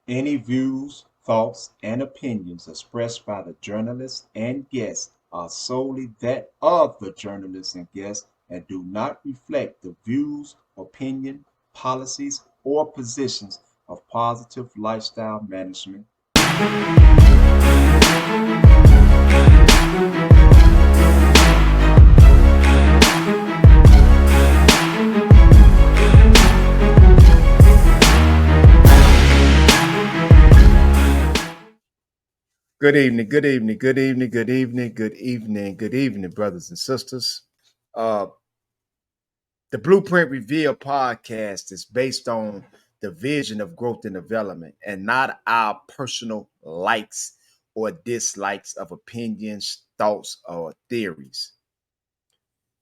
Any views, thoughts, and opinions expressed by the journalists and guests are solely that of the journalists and guests and do not reflect the views, opinion, policies, or positions of Positive Lifestyle Management. Good evening, good evening, good evening, good evening, good evening, good evening, brothers and sisters. Uh, the Blueprint Reveal podcast is based on the vision of growth and development and not our personal likes or dislikes of opinions, thoughts, or theories.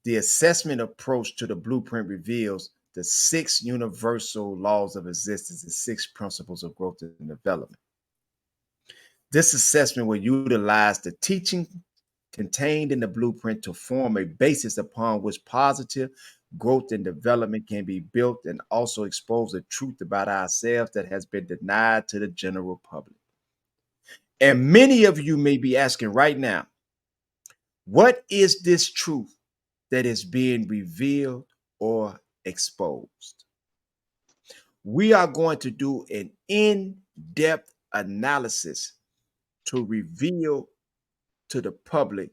The assessment approach to the Blueprint reveals the six universal laws of existence and six principles of growth and development. This assessment will utilize the teaching contained in the blueprint to form a basis upon which positive growth and development can be built and also expose the truth about ourselves that has been denied to the general public. And many of you may be asking right now, what is this truth that is being revealed or exposed? We are going to do an in-depth analysis to reveal to the public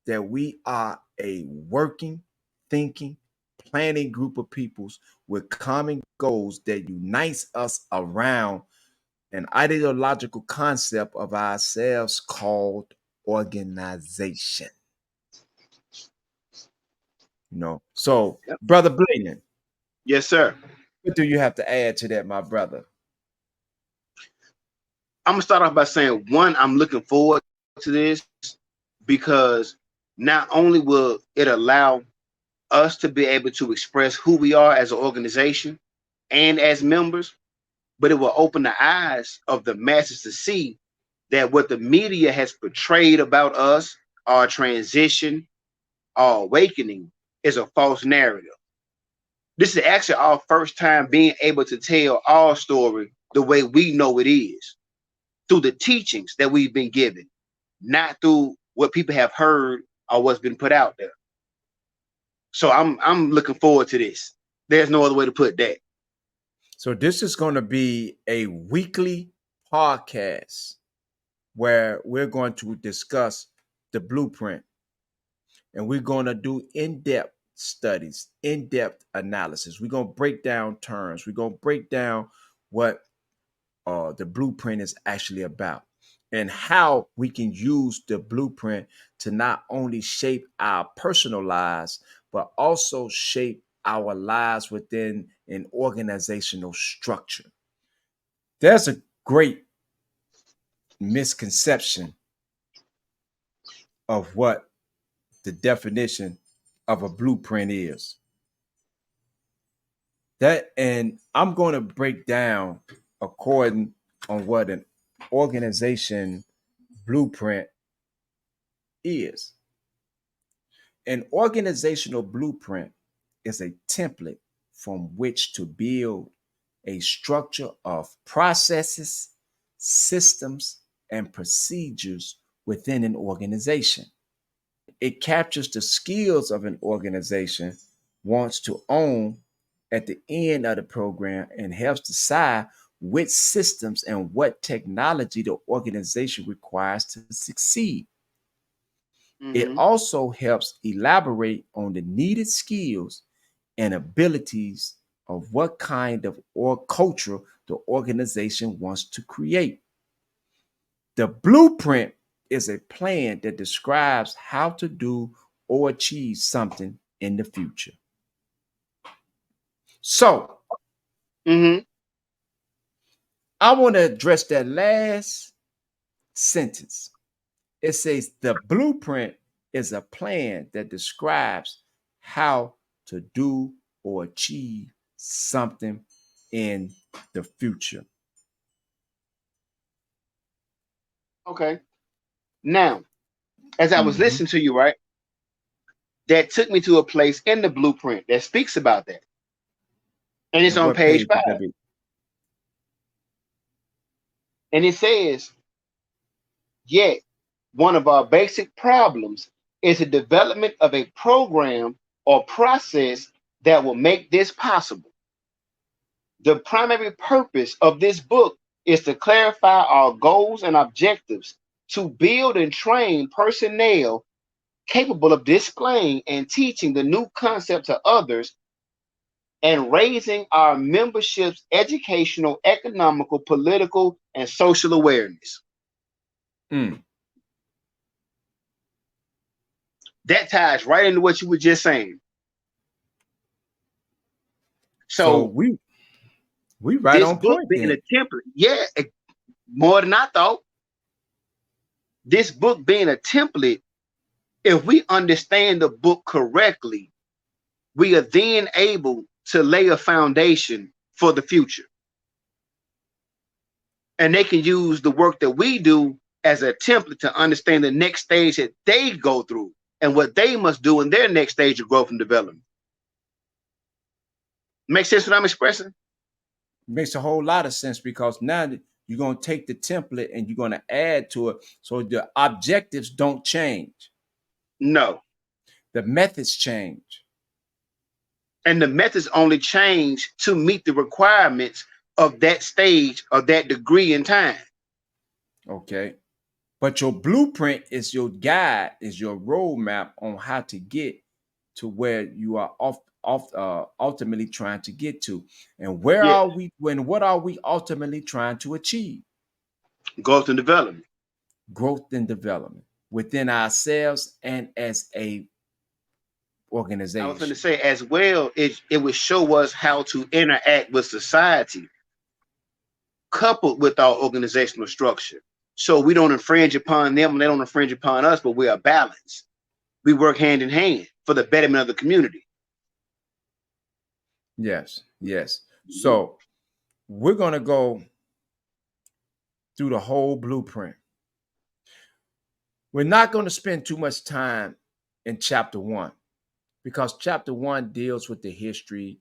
that we are a working, thinking, planning group of peoples with common goals that unites us around an ideological concept of ourselves called organization. So Yep. Brother Bladen, Yes, sir. what do you have to add to that, my brother? I'm gonna start off by saying one, I'm looking forward to this because not only will it allow us to be able to express who we are as an organization and as members, but it will open the eyes of the masses to see that what the media has portrayed about us, our transition, our awakening, is a false narrative. This is actually our first time being able to tell our story the way we know it is, through the teachings that we've been given, not through what people have heard or what's been put out there. So I'm looking forward to this. There's no other way to put that. So this is going to be a weekly podcast where we're going to discuss the blueprint and we're going to do in-depth studies, in-depth analysis. We're going to break down terms. We're going to break down what the blueprint is actually about and how we can use the blueprint to not only shape our personal lives, but also shape our lives within an organizational structure. There's a great misconception of what the definition of a blueprint is. And I'm going to break down according on what an organization blueprint is. An organizational blueprint is a template from which to build a structure of processes, systems, and procedures within an organization. It captures the skills of an organization wants to own at the end of the program and helps decide which systems and what technology the organization requires to succeed. It Mm-hmm. also helps elaborate on the needed skills and abilities of what kind of or culture the organization wants to create. The blueprint is a plan that describes how to do or achieve something in the future. So, Mm-hmm. I want to address that last sentence. It says the blueprint is a plan that describes how to do or achieve something in the future. Okay. Now, as I was Mhm. listening to you, right, that took me to a place in the blueprint that speaks about that. And it's And on what page page five. would that be? And it says, yet one of our basic problems is the development of a program or process that will make this possible. The primary purpose of this book is to clarify our goals and objectives, to build and train personnel capable of displaying and teaching the new concept to others, and raising our membership's educational, economical, political, and social awareness. Mm. That ties right into what you were just saying. So So we right this on book point being then. a template, yeah, more than I thought. This book being a template, if we understand the book correctly, we are then able to lay a foundation for the future. And they can use the work that we do as a template to understand the next stage that they go through and what they must do in their next stage of growth and development. Make sense what I'm expressing? Makes a whole lot of sense, because now you're going to take the template and you're going to add to it, so the objectives don't change. No. The methods change. And the methods only change to meet the requirements of that stage or that degree in time. Okay. But your blueprint is your guide, is your roadmap on how to get to where you are ultimately trying to get to. And where Yeah. are we, what are we ultimately trying to achieve? Growth and development. Growth and development within ourselves and as a organization. I was going to say as well, it would show us how to interact with society coupled with our organizational structure. So we don't infringe upon them and they don't infringe upon us, but we are balanced. We work hand in hand for the betterment of the community. Yes, yes. So we're going to go through the whole blueprint. We're not going to spend too much time in chapter 1, because chapter 1 deals with the history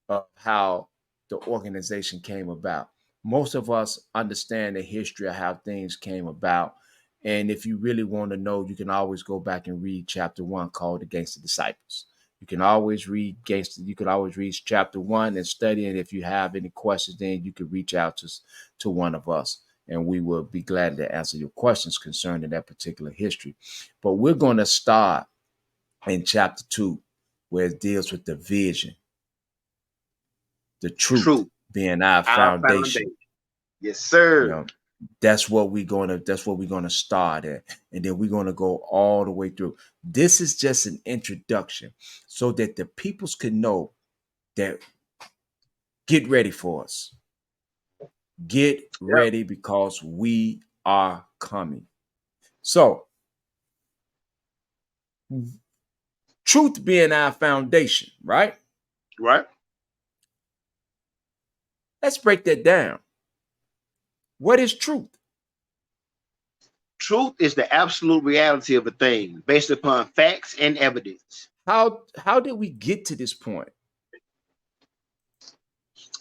of how the organization came about. Most of us understand the history of how things came about. And if you really want to know, you can always go back and read chapter 1 called The Gangster Disciples. You can always read chapter 1 and study. And if you have any questions, then you can reach out to one of us, and we will be glad to answer your questions concerning that particular history. But we're going to start in chapter 2, where it deals with the vision, the truth being our foundation. Yes, sir. You know, that's what we're gonna start at, and then we're gonna go all the way through. This is just an introduction, so that the peoples can know that get ready for us. Get ready, because we are coming. So, truth being our foundation, right? Right. Let's break that down. What is truth? Truth is the absolute reality of a thing based upon facts and evidence. How did we get to this point?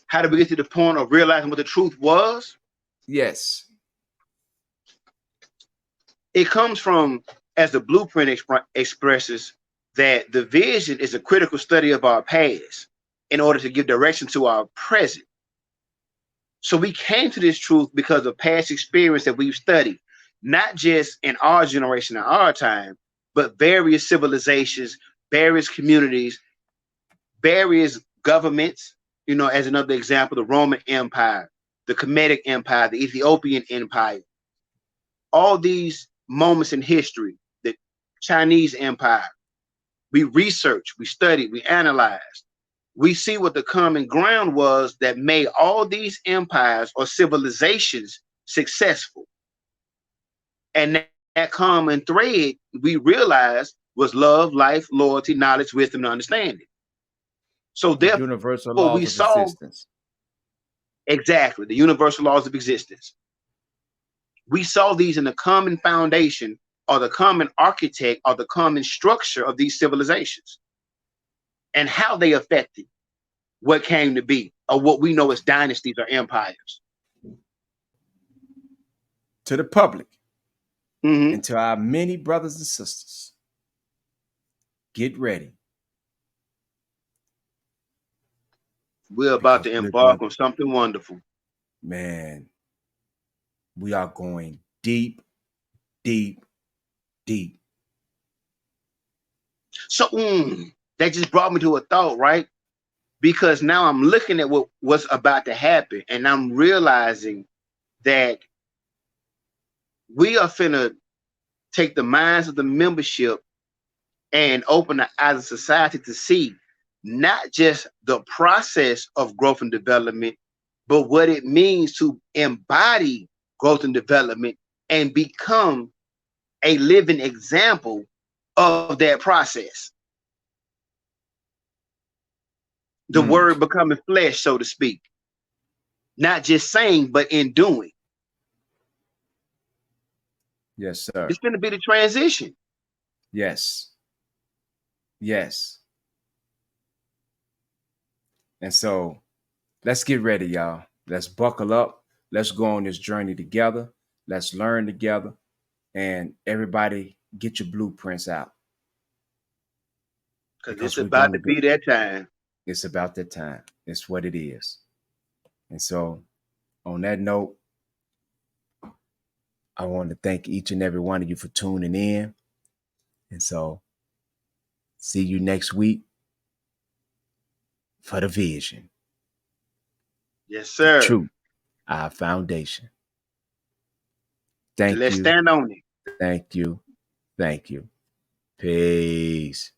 How did we get to the point of realizing what the truth was? Yes. It comes from, as the blueprint expresses, that the vision is a critical study of our past in order to give direction to our present. So we came to this truth because of past experience that we've studied, not just in our generation, in our time, but various civilizations, various communities, various governments. You know, as another example, the Roman Empire, the Kemetic Empire, the Ethiopian Empire, all these moments in history, the Chinese Empire. We research, we study, we analyze. We see what the common ground was that made all these empires or civilizations successful. And that common thread we realized was love, life, loyalty, knowledge, wisdom, and understanding. So The therefore, universal laws we of saw existence. exactly the universal laws of existence. We saw these in the common foundation or the common architect or the common structure of these civilizations and how they affected what came to be, or what we know as dynasties or empires. to the public Mhm. and to our many brothers and sisters, get ready. We're about Because to we're going embark on something wonderful. man, we are going deep, deep, deep. So that just brought me to a thought, right? Because now I'm looking at what's about to happen, and I'm realizing that we are finna take the minds of the membership and open the eyes of society to see not just the process of growth and development, but what it means to embody growth and development and become a living example of that process. The word becoming flesh, so to speak. Not just saying, but in doing. Yes, sir. It's going to be the transition. Yes. Yes. And so let's get ready, y'all. Let's buckle up. Let's go on this journey together. Let's learn together. And everybody get your blueprints out. Because it's about to be be that time. It's about that time. It's what it is. And so on that note, I want to thank each and every one of you for tuning in. And so see you next week for the vision. Yes, sir. The truth, our foundation. Thank you. Let's stand on it. Thank you. Thank you. Peace.